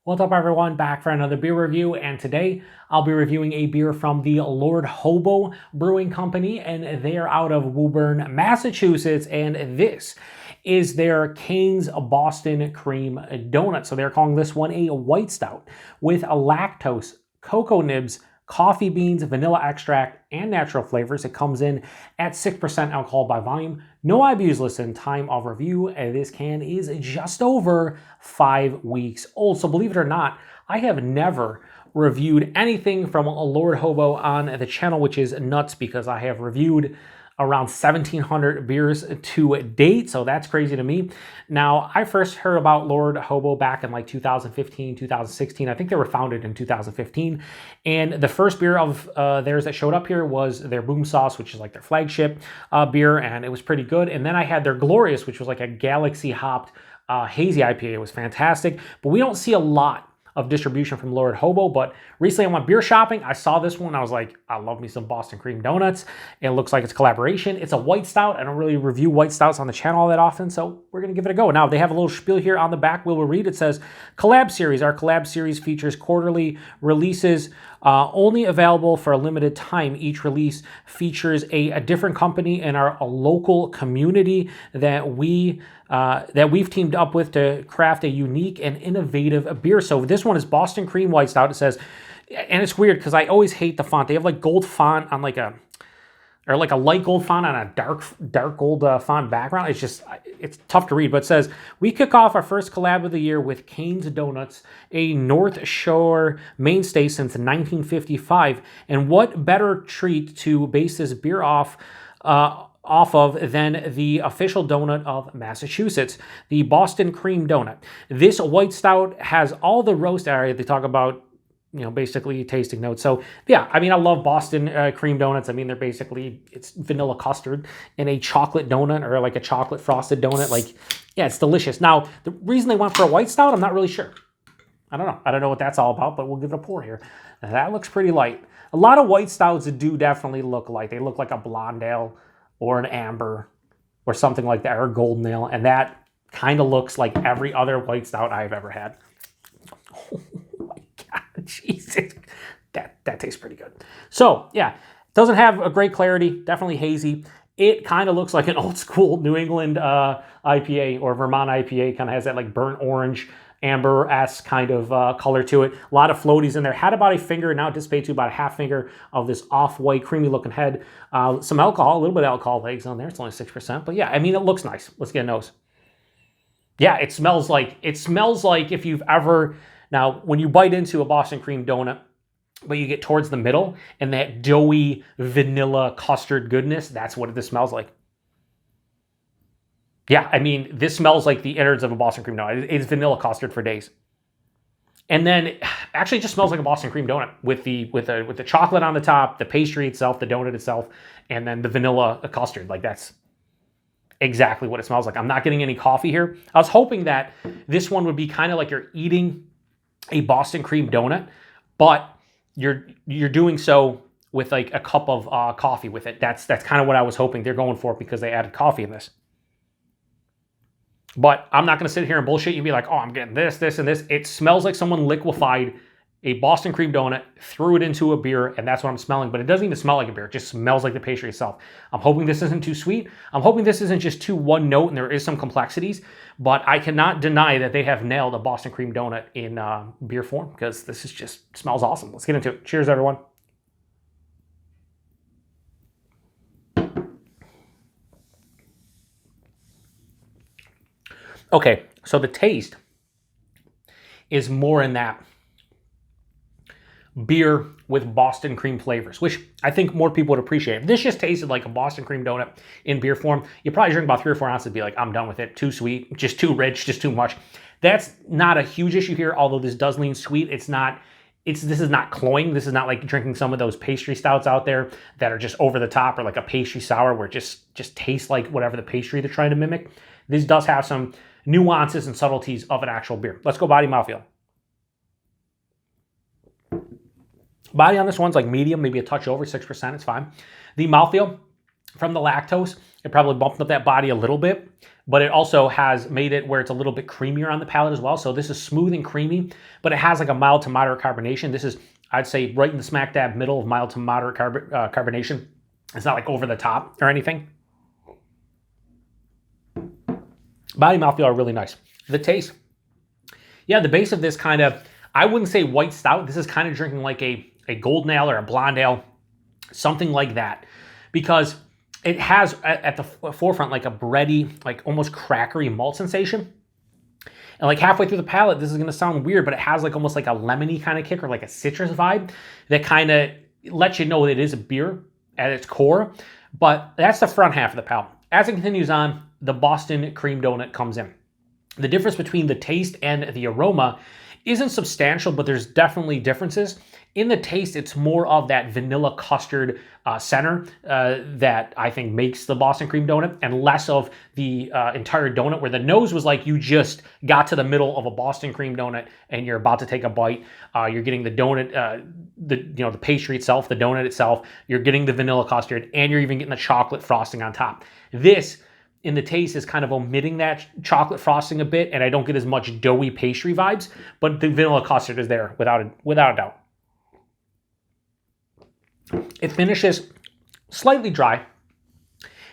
What's up everyone, back for another beer review, and today I'll be reviewing a beer from the Lord Hobo Brewing Company, and they are out of Woburn, Massachusetts, and this is their Kane's Boston Cream Donut. So they're calling this one a White Stout with a lactose, cocoa nibs, coffee beans, vanilla extract, and natural flavors. It comes in at 6% alcohol by volume. No IBUs listed. Time of review, this can is just over 5 weeks old. So believe it or not, I have never reviewed anything from a Lord Hobo on the channel, which is nuts because I have reviewed around 1,700 beers to date, so that's crazy to me. Now, I first heard about Lord Hobo back in like 2015, 2016. I think they were founded in 2015, and the first beer of theirs that showed up here was their Boom Sauce, which is like their flagship beer, and it was pretty good. And then I had their Glorious, which was like a Galaxy hopped hazy IPA. It was fantastic, but we don't see a lot of distribution from Lord Hobo, but recently I went beer shopping. I saw this one. I was like, I love me some Boston Cream Donuts. It looks like it's collaboration. It's a white stout. I don't really review white stouts on the channel all that often, so we're going to give it a go. Now, they have a little spiel here on the back. We'll read. It says, collab series. Our collab series features quarterly releases only available for a limited time. Each release features a different company in our local community that we've teamed up with to craft a unique and innovative beer. So this one is Boston Cream White Stout. It says, and it's weird because I always hate the font. They have like gold font on like a light gold font on a dark gold font background. It's tough to read, but it says, we kick off our first collab of the year with Kane's Donuts, a North Shore mainstay since 1955. And what better treat to base this beer off of than the official donut of Massachusetts, the Boston Cream Donut. This white stout has all the roast area. They talk about, basically tasting notes. So yeah, I mean, I love Boston cream donuts. I mean, it's vanilla custard in a chocolate donut or like a chocolate frosted donut. Like, yeah, it's delicious. Now, the reason they went for a white stout, I'm not really sure. I don't know. I don't know what that's all about, but we'll give it a pour here. Now, that looks pretty light. A lot of white stouts do definitely look light. They look like a blonde ale or an amber or something like that, or a golden ale. And that kind of looks like every other white stout I've ever had. Jesus, that tastes pretty good. So yeah, doesn't have a great clarity, definitely hazy. It kind of looks like an old school New England IPA or Vermont IPA, kind of has that like burnt orange, amber-esque kind of color to it. A lot of floaties in there. Had about a finger, now dissipates to about a half finger of this off-white, creamy-looking head. Some alcohol, a little bit of alcohol legs on there. It's only 6%, but yeah, I mean, it looks nice. Let's get a nose. Yeah, it smells like if you've ever... Now, when you bite into a Boston Cream Donut, but you get towards the middle and that doughy vanilla custard goodness, that's what this smells like. Yeah, I mean, this smells like the innards of a Boston Cream Donut. It's vanilla custard for days. And then, actually, it just smells like a Boston Cream Donut with the chocolate on the top, the pastry itself, the donut itself, and then the vanilla custard. Like, that's exactly what it smells like. I'm not getting any coffee here. I was hoping that this one would be kind of like you're eating a Boston Cream Donut, but you're doing so with like a cup of coffee with it. That's kind of what I was hoping they're going for because they added coffee in this. But I'm not going to sit here and bullshit you and be like, oh, I'm getting this, this, and this. It smells like someone liquefied a Boston Cream Donut, threw it into a beer, and that's what I'm smelling. But it doesn't even smell like a beer. It just smells like the pastry itself. I'm hoping this isn't too sweet. I'm hoping this isn't just too one note and there is some complexities. But I cannot deny that they have nailed a Boston Cream Donut in beer form because this is just smells awesome. Let's get into it. Cheers, everyone. Okay, so the taste is more in that beer with Boston cream flavors, which I think more people would appreciate. If this just tasted like a Boston Cream Donut in beer form, you probably drink about 3 or 4 ounces and be like, I'm done with it. Too sweet, just too rich, just too much. That's not a huge issue here, although this does lean sweet. This is not cloying. This is not like drinking some of those pastry stouts out there that are just over the top, or like a pastry sour where it just tastes like whatever the pastry they're trying to mimic. This does have some nuances and subtleties of an actual beer. Let's go body mouthfeel. Body on this one's like medium, maybe a touch over, 6%, it's fine. The mouthfeel from the lactose, it probably bumped up that body a little bit, but it also has made it where it's a little bit creamier on the palate as well. So this is smooth and creamy, but it has like a mild to moderate carbonation. This is, I'd say, right in the smack dab middle of mild to moderate carbonation. It's not like over the top or anything. Body mouthfeel are really nice. The taste, yeah, the base of this kind of, I wouldn't say white stout. This is kind of drinking like a golden ale or a blonde ale, something like that, because it has at the forefront like a bready, like almost crackery malt sensation. And like halfway through the palate, this is going to sound weird, but it has like almost like a lemony kind of kick or like a citrus vibe that kind of lets you know that it is a beer at its core. But that's the front half of the palate. As it continues on, the Boston cream donut comes in. The difference between the taste and the aroma isn't substantial, but there's definitely differences. In the taste, it's more of that vanilla custard center that I think makes the Boston cream donut, and less of the entire donut, where the nose was like you just got to the middle of a Boston cream donut and you're about to take a bite. You're getting the donut, the pastry itself, the donut itself. You're getting the vanilla custard, and you're even getting the chocolate frosting on top. This, in the taste, is kind of omitting that chocolate frosting a bit, and I don't get as much doughy pastry vibes, but the vanilla custard is there without a doubt. It finishes slightly dry,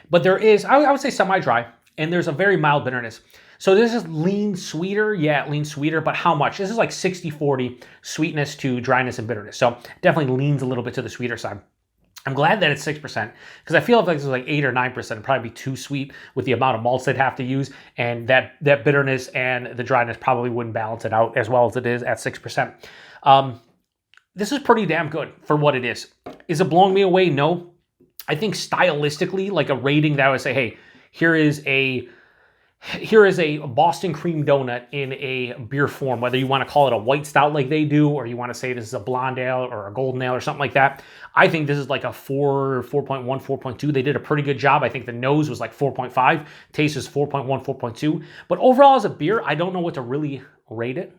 but there is, I would say, semi-dry, and there's a very mild bitterness. So this is lean sweeter. Yeah, it leans sweeter, but how much? This is like 60-40 sweetness to dryness and bitterness. So definitely leans a little bit to the sweeter side. I'm glad that it's 6%, because I feel like this is like 8 or 9%. It'd probably be too sweet with the amount of malts they'd have to use, and that bitterness and the dryness probably wouldn't balance it out as well as it is at 6%. This is pretty damn good for what it is. Is it blowing me away? No. I think stylistically, like a rating that I would say, hey, here is a Boston cream donut in a beer form, whether you want to call it a white stout like they do, or you want to say this is a blonde ale or a golden ale or something like that. I think this is like a 4.1, 4.2. They did a pretty good job. I think the nose was like 4.5. Taste is 4.1, 4.2. But overall as a beer, I don't know what to really rate it.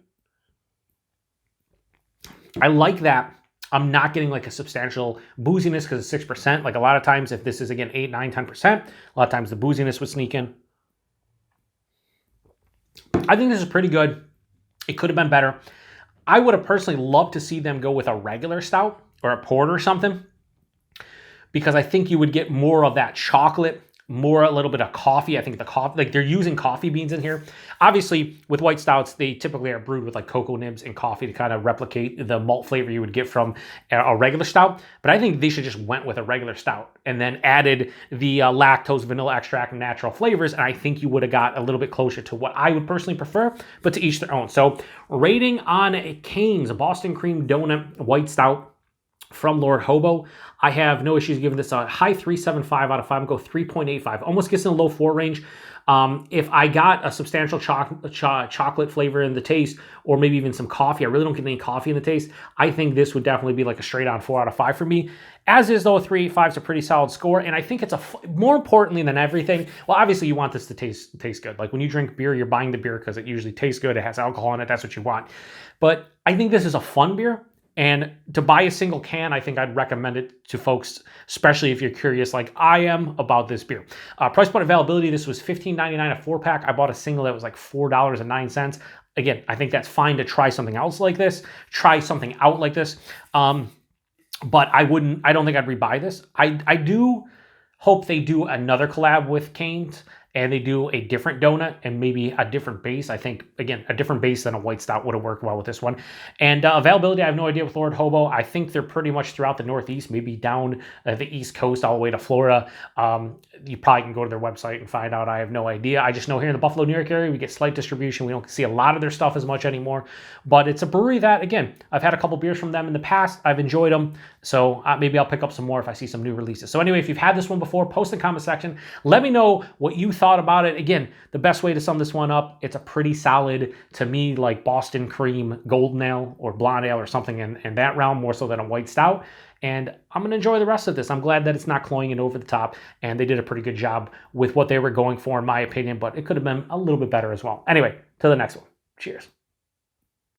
I like that I'm not getting like a substantial booziness because it's 6%. Like a lot of times, if this is, again, 8, 9, 10%, a lot of times the booziness would sneak in. I think this is pretty good. It could have been better. I would have personally loved to see them go with a regular stout or a porter or something, because I think you would get more of that chocolate, more a little bit of coffee. I think the coffee, like they're using coffee beans in here. Obviously, with white stouts, they typically are brewed with like cocoa nibs and coffee to kind of replicate the malt flavor you would get from a regular stout. But I think they should just went with a regular stout and then added the lactose, vanilla extract, and natural flavors. And I think you would have got a little bit closer to what I would personally prefer, but to each their own. So rating on Kane's Boston Cream Donut White Stout from Lord Hobo, I have no issues giving this a high 3.75 out of 5. I'm going to go 3.85. Almost gets in the low 4 range. If I got a substantial chocolate flavor in the taste, or maybe even some coffee, I really don't get any coffee in the taste, I think this would definitely be like a straight on 4 out of 5 for me. As is, though, 3.85 is a pretty solid score, and I think it's more importantly than everything, well, obviously you want this to taste good. Like when you drink beer, you're buying the beer because it usually tastes good, it has alcohol in it, that's what you want. But I think this is a fun beer. And to buy a single can, I think I'd recommend it to folks, especially if you're curious like I am about this beer. Price point availability, this was $15.99 a 4-pack. I bought a single that was like $4.09. Again, I think that's fine to try something else like this, try something out like this. But I don't think I'd rebuy this. I do hope they do another collab with Kane's, and they do a different donut and maybe a different base. I think, again, a different base than a white stout would have worked well with this one. And availability, I have no idea with Lord Hobo. I think they're pretty much throughout the Northeast, maybe down the East Coast all the way to Florida. You probably can go to their website and find out. I have no idea. I just know here in the Buffalo, New York area, we get slight distribution. We don't see a lot of their stuff as much anymore. But it's a brewery that, again, I've had a couple beers from them in the past. I've enjoyed them. So maybe I'll pick up some more if I see some new releases. So anyway, if you've had this one before, post in the comment section. Let me know what you thought about it. Again, the best way to sum this one up, it's a pretty solid, to me, like Boston Cream Golden Ale or Blonde Ale or something in that realm, more so than a white stout. And I'm going to enjoy the rest of this. I'm glad that it's not cloying and over the top, and they did a pretty good job with what they were going for, in my opinion, but it could have been a little bit better as well. Anyway, to the next one. Cheers.